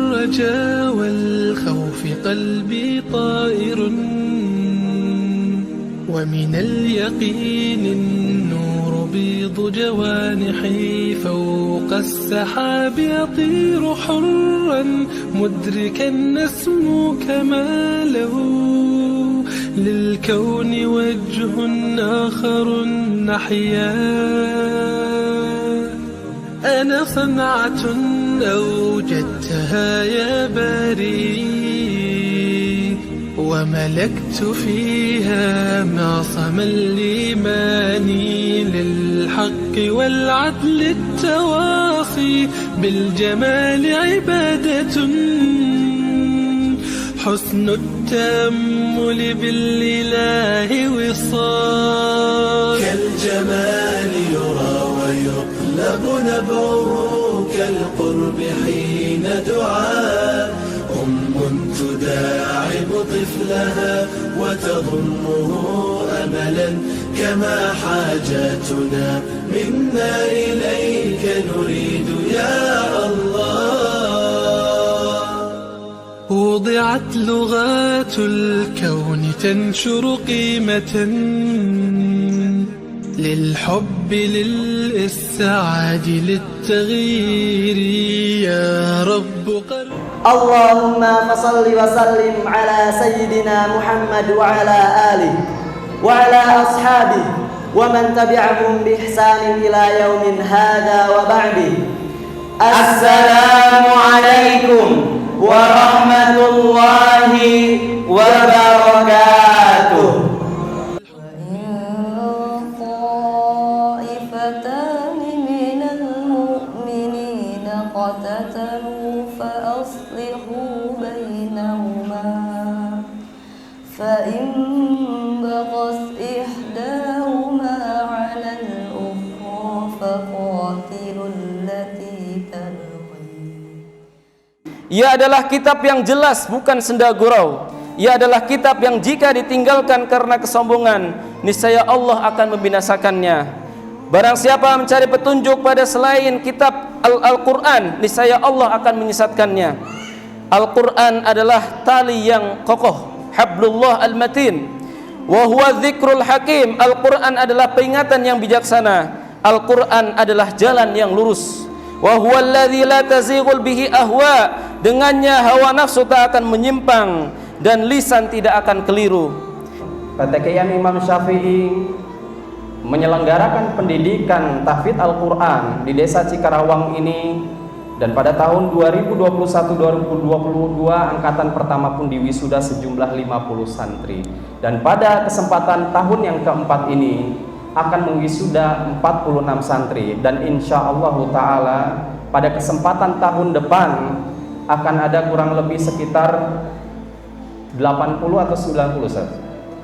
الرجا والخوف قلبي طائر، ومن اليقين النور بيض جوانحي، فوق السحاب يطير حرا مدركا نسمو كماله، للكون وجه آخر نحيا. أنا صنعة أوجدتها يا باري، وملكت فيها معصم الإيمان، للحق والعدل التواصي، بالجمال عبادة، حسن التأمل بالإله وصال. كالجمال يرى ويقلب نبعه، كالقرب حين دعاء تداعب طفلها وتضمه أملا، كما حاجاتنا منا إليك نريد يا الله. وضعت لغات الكون تنشر قيمة للحب للإسعاد للتغيير، يا رب قرب. اللهم صل وسلم على سيدنا محمد وعلى آله وعلى أصحابه ومن تبعهم بإحسان إلى يوم هذا وبعده. السلام عليكم ورحمة الله وبركاته. طائفتان من المؤمنين اقتتلوا فأصلحوا بينهما، فإن بغت إحداهما على الأخرى فقاتلوا التي تبغي. Ia adalah kitab yang jelas, bukan senda gurau. Ia adalah kitab yang jika ditinggalkan karena kesombongan, niscaya Allah akan membinasakannya. Barang siapa mencari petunjuk pada selain kitab Al-Quran, niscaya Allah akan menyesatkannya. Al-Quran adalah tali yang kokoh, hablullah al-matin, wa huwa dzikrul hakim. Al-Quran adalah peringatan yang bijaksana. Al-Quran adalah jalan yang lurus. Wa huwa alladzi la tazighul bihi ahwa. Dengannya hawa nafsu tak akan menyimpang dan lisan tidak akan keliru. Kata Kiai Imam Syafi'i menyelenggarakan pendidikan tahfidz Al-Quran di desa Cikarawang ini, dan pada tahun 2021-2022 angkatan pertama pun diwisuda sejumlah 50 santri, dan pada kesempatan tahun yang keempat ini akan mewisuda 46 santri, dan insya Allah Ta'ala pada kesempatan tahun depan akan ada kurang lebih sekitar 80 atau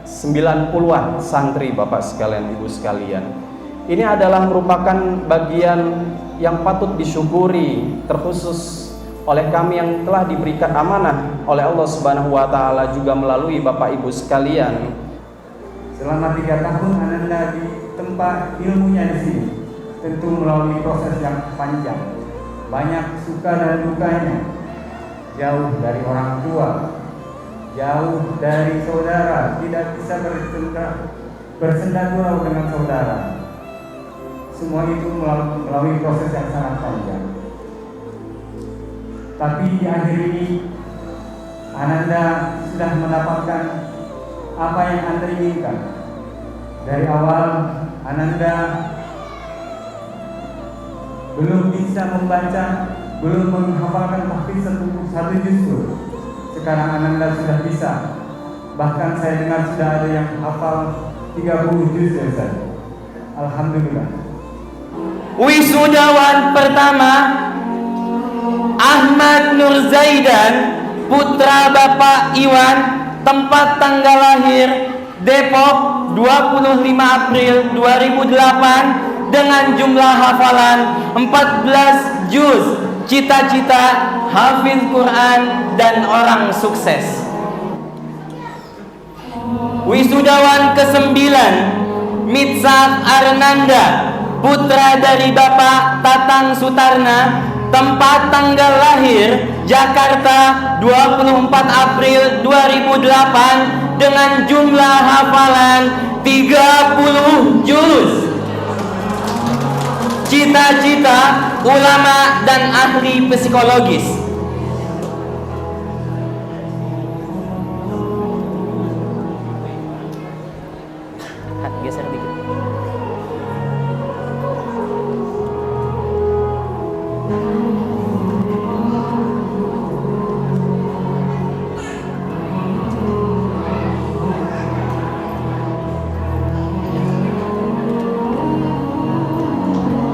90-an santri Bapak sekalian, Ibu sekalian. Ini adalah merupakan bagian yang patut disyukuri, terkhusus oleh kami yang telah diberikan amanah oleh Allah Subhanahu wa Ta'ala, juga melalui Bapak Ibu sekalian. Selama 3 tahun Ananda di tempat ilmunya di sini, tentu melalui proses yang panjang, banyak suka dan dukanya, jauh dari orang tua, jauh dari saudara, tidak bisa bersenda gurau dengan saudara. Semua itu melalui proses yang sangat panjang. Tapi di akhir ini Ananda sudah mendapatkan apa yang Anda inginkan. Dari awal Ananda belum bisa membaca, belum menghafalkan tahfidz satu juzul. Sekarang Ananda sudah bisa. Bahkan saya dengar sudah ada yang hafal 30 juz ya Ustaz. Alhamdulillah. Wisudawan pertama Ahmad Nur Zaidan, putra Bapak Iwan, tempat tanggal lahir Depok 25 April 2008, dengan jumlah hafalan 14 juz. Cita-cita hafiz Quran dan orang sukses. Wisudawan ke-9 Mitsat Arnanda, putra dari Bapak Tatang Sutarna, tempat tanggal lahir Jakarta 24 April 2008 dengan jumlah hafalan 30 juz. Cita-cita ulama dan ahli psikologis. Geser dikit.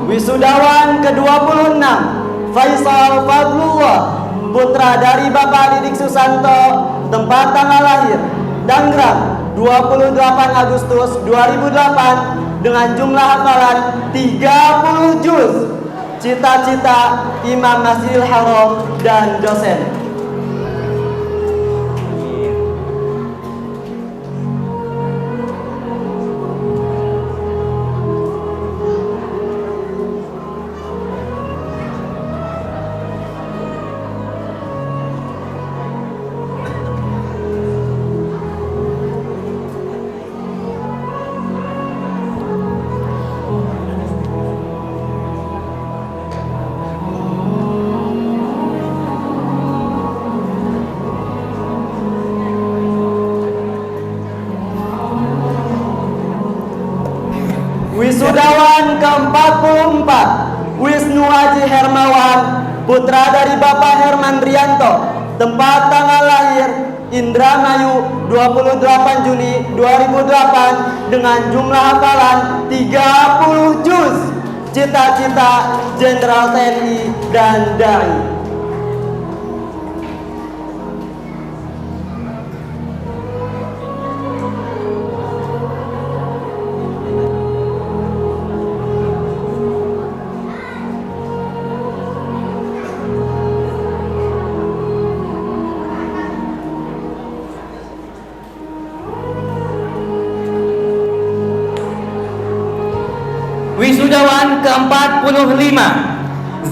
Wisudawan ke-26 Faisal Fadlullah, putra dari Bapak Didik Susanto, tempat tanggal lahir Danggrang 28 Agustus 2008 dengan jumlah hafalan 30 juz. Cita-cita Imam Masjidil Haram dan dosen. Wisudawan ke-44 Wisnu Haji Hermawan, putra dari Bapak Herman Rianto, tempat tanggal lahir Indramayu 28 Juni 2008 dengan jumlah hafalan 30 juz. Cita-cita Jenderal TNI dan Dai. Wisudawan ke-45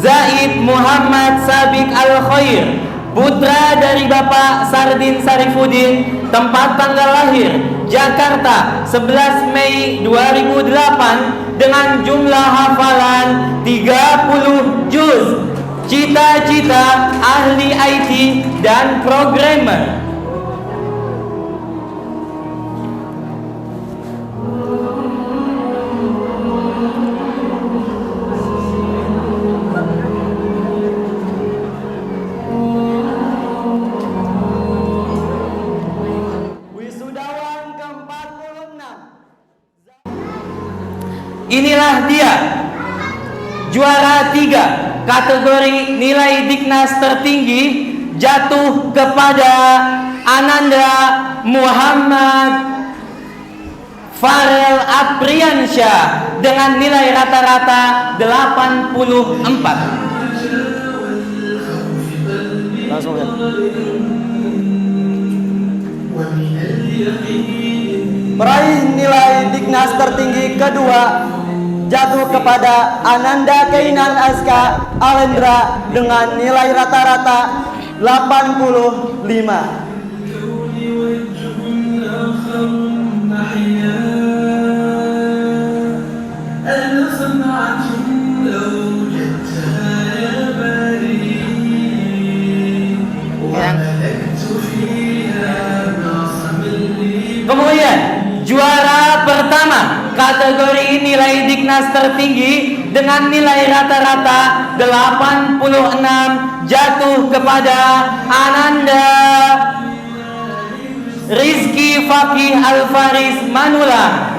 Zaid Muhammad Sabik Al-Khair, putra dari Bapak Sardin Sarifuddin, tempat tanggal lahir Jakarta 11 Mei 2008 dengan jumlah hafalan 30 juz. Cita-cita ahli IT dan programmer. Inilah dia juara 3 kategori nilai Diknas tertinggi, jatuh kepada Ananda Muhammad Farel Apriansyah dengan nilai rata-rata 84. Langsung ya. Peraih nilai Diknas tertinggi kedua jatuh kepada Ananda Keinan Azka Alendra dengan nilai rata-rata 85. Kemudian juara pertama kategori nilai Diknas tertinggi dengan nilai rata-rata 86 jatuh kepada Ananda Rizky Fakih Al-Faris Manula.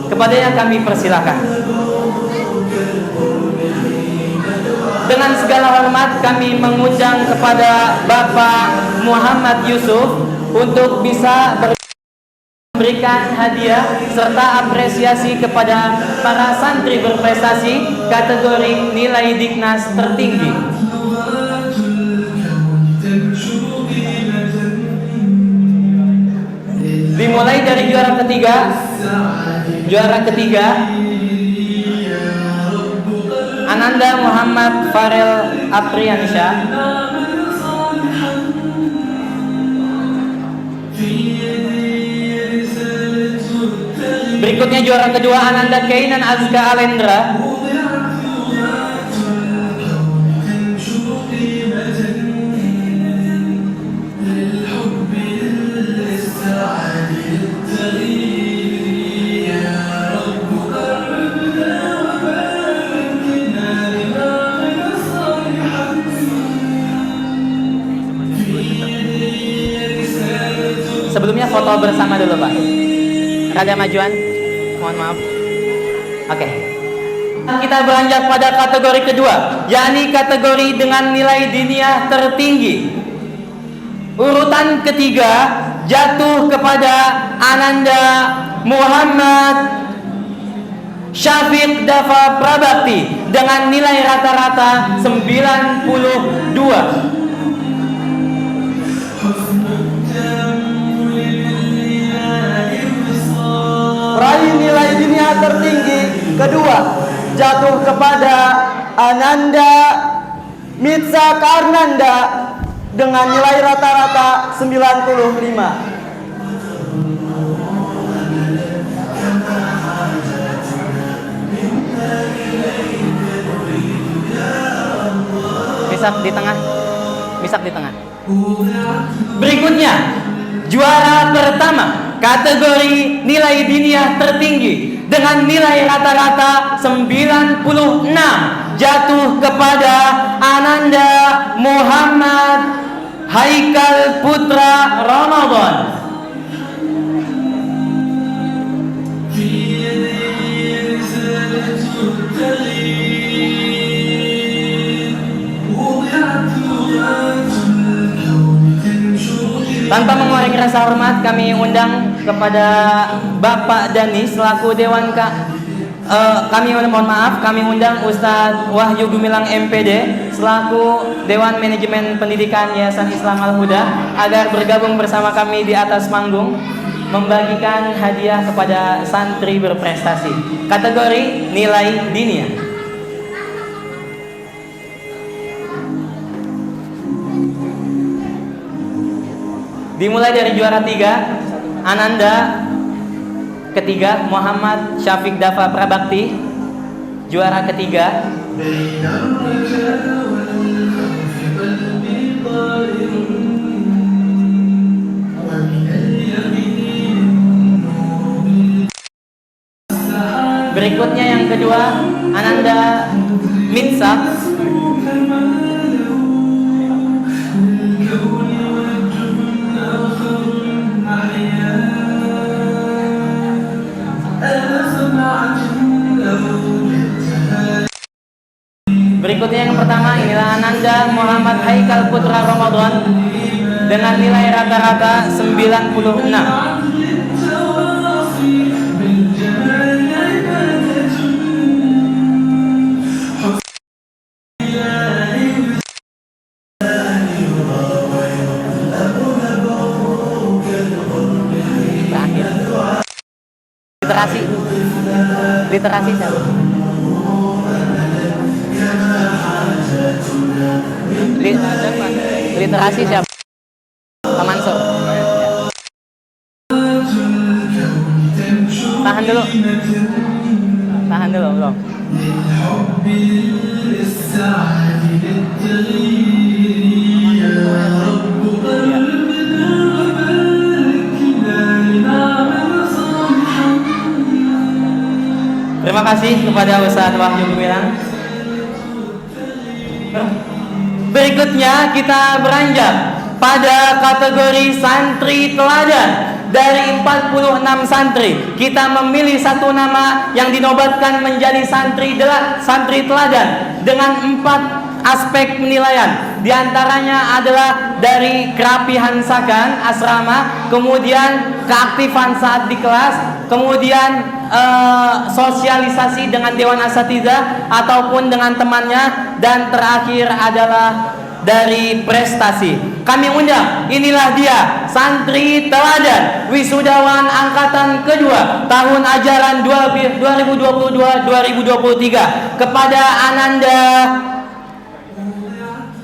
Kepadanya kami persilakan. Dengan segala hormat kami mengundang kepada Bapak Muhammad Yusuf untuk bisa memberikan hadiah serta apresiasi kepada para santri berprestasi kategori nilai Diknas tertinggi. Dimulai dari juara ketiga. Juara ketiga Ananda Muhammad Farel Apriansyah. Berikutnya juara kedua Ananda Keinan Azka Alendra. Sebelumnya foto bersama dulu Pak. Ada majuan? Mohon maaf. Oke. Kita beranjak pada kategori kedua, yakni kategori dengan nilai diniyah tertinggi. Urutan ketiga jatuh kepada Ananda Muhammad Syafiq Dafa Prabakti dengan nilai rata-rata 92. Peraih nilai diniyah tertinggi kedua jatuh kepada Ananda Mitsa Karnanda dengan nilai rata-rata 95. Misak di tengah. Berikutnya juara pertama kategori nilai diniyah tertinggi dengan nilai rata-rata 96 jatuh kepada Ananda Muhammad Haikal Putra Ramadan. Tanpa mengurangi rasa hormat, kami undang kepada Bapak Dani selaku Dewan kami undang Ustadz Wahyu Gumilang MPD selaku Dewan Manajemen Pendidikan Yayasan Islam Al-Huda agar bergabung bersama kami di atas panggung membagikan hadiah kepada santri berprestasi kategori nilai diniyah. Dimulai dari juara 3 Ananda ketiga Muhammad Syafiq Dafa Prabakti, juara ketiga. Berikutnya yang kedua Ananda Mitsa. Berikutnya yang pertama inilah Ananda Muhammad Haikal Putra Ramadan dengan nilai rata-rata 96. Literasi siapa? Literasi siapa? Pak Mansur. Tahan dulu belum. Terima kasih kepada Ustadz Wahyu Gumilang. Berikutnya kita beranjak pada kategori santri teladan. Dari 46 santri, kita memilih satu nama yang dinobatkan menjadi santri teladan dengan 4 aspek penilaian. Di antaranya adalah dari kerapihan sakan asrama, kemudian keaktifan saat di kelas, kemudian sosialisasi dengan dewan asatidzah ataupun dengan temannya, dan terakhir adalah dari prestasi. Kami undang, inilah dia santri teladan wisudawan angkatan kedua tahun ajaran 2022-2023 kepada Ananda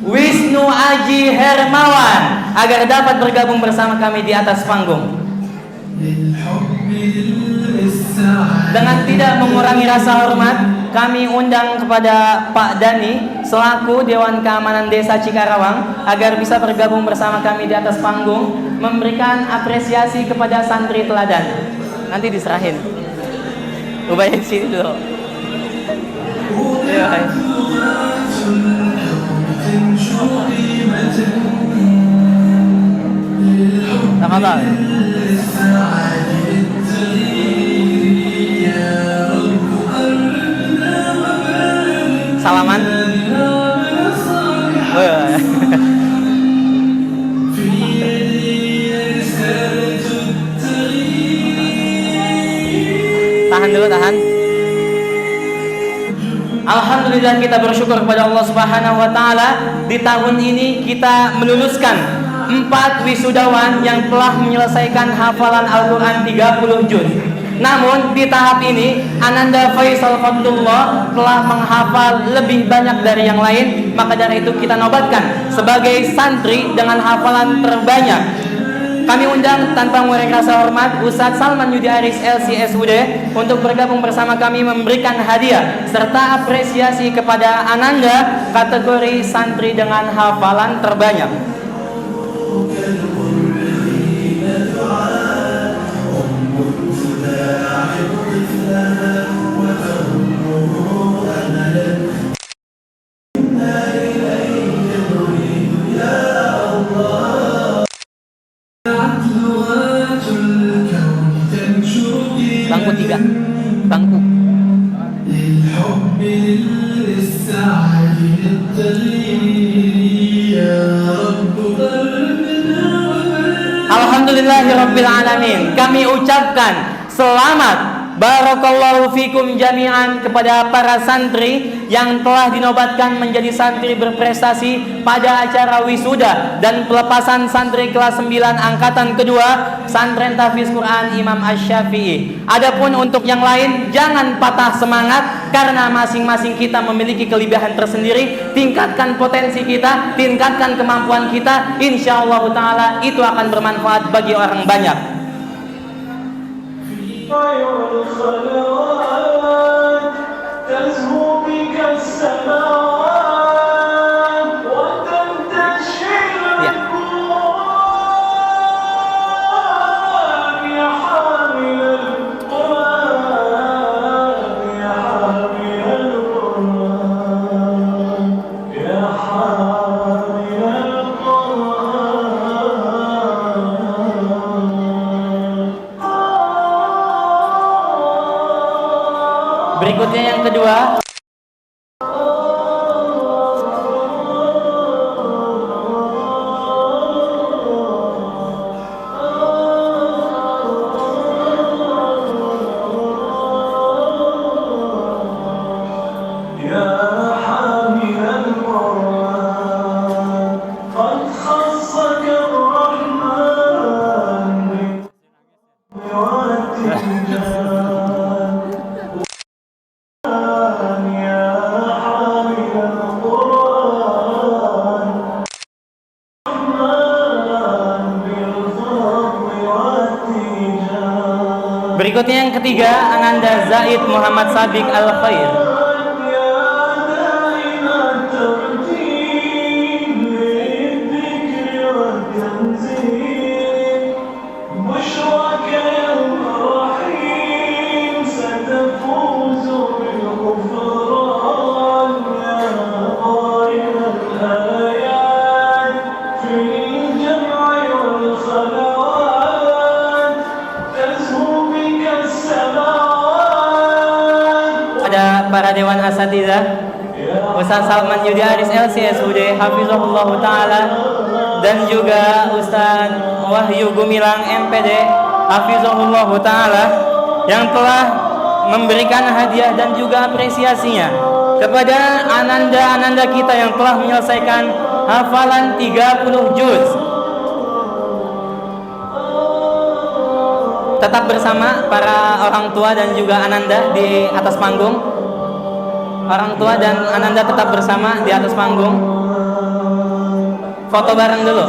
Wisnu Aji Hermawan agar dapat bergabung bersama kami di atas panggung. Dengan tidak mengurangi rasa hormat, kami undang kepada Pak Dani selaku Dewan Keamanan Desa Cikarawang agar bisa bergabung bersama kami di atas panggung memberikan apresiasi kepada santri teladan. Nanti diserahin. Ubay di sini dulu. Ayo, ayo. Tafadhal. Salaman. Tahan dulu, tahan. Alhamdulillah, kita bersyukur kepada Allah Subhanahu wa taala di tahun ini kita meluluskan 4 wisudawan yang telah menyelesaikan hafalan Al-Qur'an 30 juz. Namun di tahap ini Ananda Faisal Fadlullah telah menghafal lebih banyak dari yang lain, maka dari itu kita nobatkan sebagai santri dengan hafalan terbanyak. Kami undang tanpa mengurangi rasa hormat Ustadz Salman Yudi Aris LCSUD untuk bergabung bersama kami memberikan hadiah serta apresiasi kepada Ananda kategori santri dengan hafalan terbanyak. Bangku 3, bangku. Alhamdulillahirabbil alamin. Kami ucapkan selamat barakallahu fikum jami'an kepada para santri yang telah dinobatkan menjadi santri berprestasi pada acara wisuda dan pelepasan santri kelas 9 angkatan kedua Pesantren Tahfiz Quran Imam Asy-Syafi'i. Adapun untuk yang lain jangan patah semangat karena masing-masing kita memiliki kelebihan tersendiri. Tingkatkan potensi kita, tingkatkan kemampuan kita, insyaallah taala itu akan bermanfaat bagi orang banyak. Berikutnya yang kedua, berikutnya yang ketiga, Ananda Zaid Muhammad Sabiq Al-Khair. Para Dewan Asatidzah Ustaz Salman Yudi Aris LCSUD Hafizahullah Ta'ala dan juga Ustaz Wahyu Gumilang MPD Hafizahullah Ta'ala yang telah memberikan hadiah dan juga apresiasinya kepada ananda-ananda kita yang telah menyelesaikan hafalan 30 juz. Tetap bersama para orang tua dan juga ananda di atas panggung. Orang tua dan ananda tetap bersama di atas panggung. Foto bareng dulu.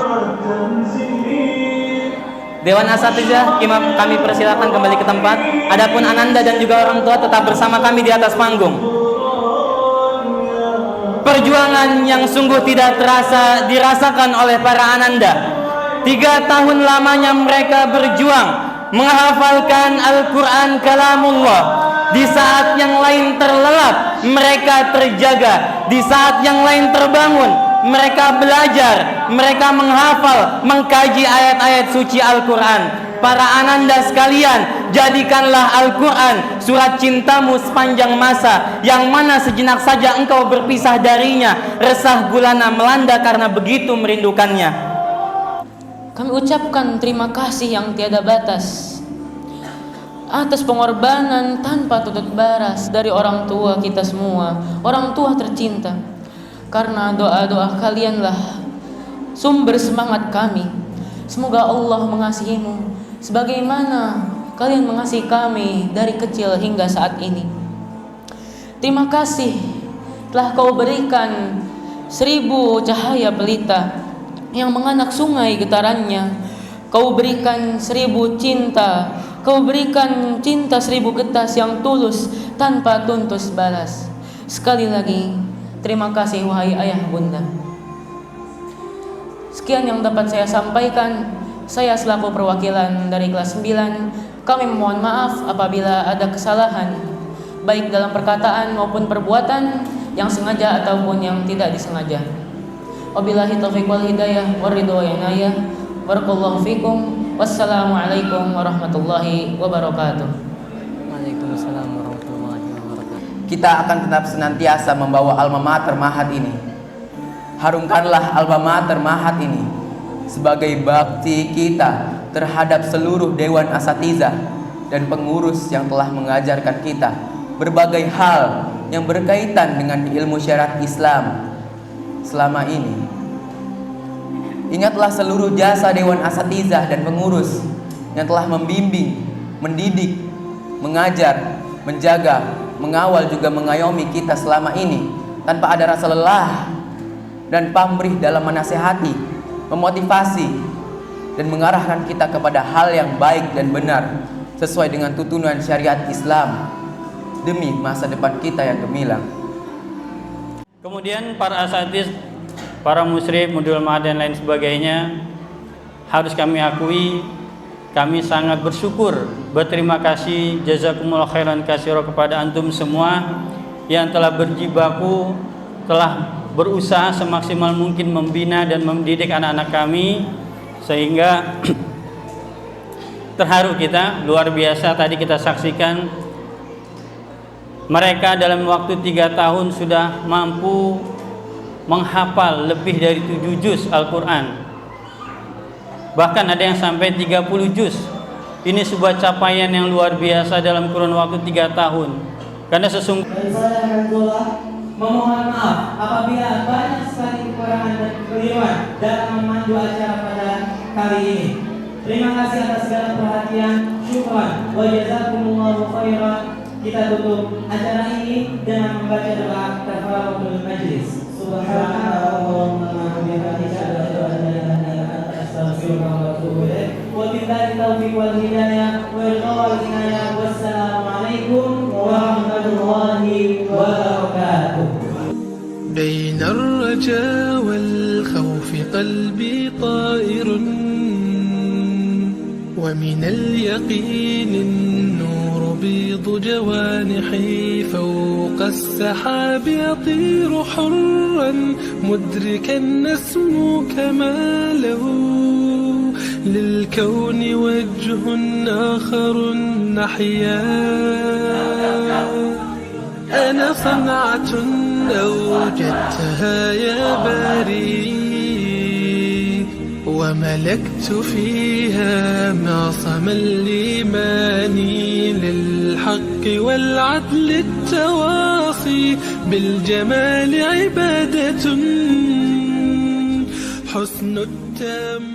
Dewan Asatizah kami persilakan kembali ke tempat. Adapun Ananda dan juga orang tua tetap bersama kami di atas panggung. Perjuangan yang sungguh tidak terasa dirasakan oleh para Ananda. 3 tahun lamanya mereka berjuang menghafalkan Al-Quran kalamullah. Di saat yang lain terlelap, mereka terjaga. Di saat yang lain terbangun, mereka belajar, mereka menghafal, mengkaji ayat-ayat suci Al-Quran. Para Ananda sekalian, jadikanlah Al-Quran surat cintamu sepanjang masa, yang mana sejenak saja engkau berpisah darinya, resah gulana melanda karena begitu merindukannya. Kami ucapkan terima kasih yang tiada batas atas pengorbanan tanpa tutut baras dari orang tua kita semua, orang tua tercinta. Karena doa-doa kalianlah sumber semangat kami. Semoga Allah mengasihimu sebagaimana kalian mengasihi kami dari kecil hingga saat ini. Terima kasih telah kau berikan 1000 cahaya pelita yang menganak sungai getarannya. Kau berikan 1000 cinta, kau berikan cinta 1000 getas yang tulus tanpa tuntus balas. Sekali lagi, terima kasih wahai ayah bunda. Sekian yang dapat saya sampaikan. Saya selaku perwakilan dari kelas 9, kami memohon maaf apabila ada kesalahan, baik dalam perkataan maupun perbuatan yang sengaja ataupun yang tidak disengaja. Wabillahi taufiq wal hidayah waridho wa inayah. Barakallahu fikum. Wassalamualaikum warahmatullahi wabarakatuh. Waalaikumsalam warahmatullahi wabarakatuh. Kita akan tetap senantiasa membawa alma mater Mahat ini. Harumkanlah alma mater Mahat ini sebagai bakti kita terhadap seluruh Dewan Asatizah dan pengurus yang telah mengajarkan kita berbagai hal yang berkaitan dengan ilmu syariat Islam selama ini. Ingatlah seluruh jasa Dewan Asatizah dan pengurus yang telah membimbing, mendidik, mengajar, menjaga, mengawal juga mengayomi kita selama ini tanpa ada rasa lelah dan pamrih dalam menasehati, memotivasi dan mengarahkan kita kepada hal yang baik dan benar sesuai dengan tuntunan syariat Islam demi masa depan kita yang gemilang. Kemudian para asatiz, para musyrif, mudul ma'ad dan lain sebagainya, harus kami akui kami sangat bersyukur, berterima kasih, jazakumullah khairan katsira kepada antum semua yang telah berjibaku, telah berusaha semaksimal mungkin membina dan mendidik anak-anak kami, sehingga terharu kita, luar biasa. Tadi kita saksikan mereka dalam waktu 3 tahun sudah mampu menghafal lebih dari 7 juz Al-Quran, bahkan ada yang sampai 30 juz. Ini sebuah capaian yang luar biasa dalam kurun waktu 3 tahun. Karena sesungguhnya memohon maaf apabila banyak sekali kekurangan dan kekeliruan dalam memandu acara pada kali ini. Terima kasih atas segala perhatian, syukran, wa jazakumullahu khairan. Kita tutup acara ini dengan membaca doa kafaratul majlis. Subhanallahumma wa bihamdika asyhadu an la ilaha illa anta astaghfiruka wa atubu ilaik. Wabillahi taufiq wal hidayah wal inayah. Wassalamualaikum warahmatullahi wabarakatuh. بين الرجاء والخوف قلبي طائر ومن اليقين النور بيض جوانحي فوق السحاب يطير حرا مدركا نسمو كماله للكون وجه آخر نحيا أنا صنعة أوجدتها يا باري وملكت فيها معصم الإيمان للحق والعدل التواصي بالجمال عبادة حسن التام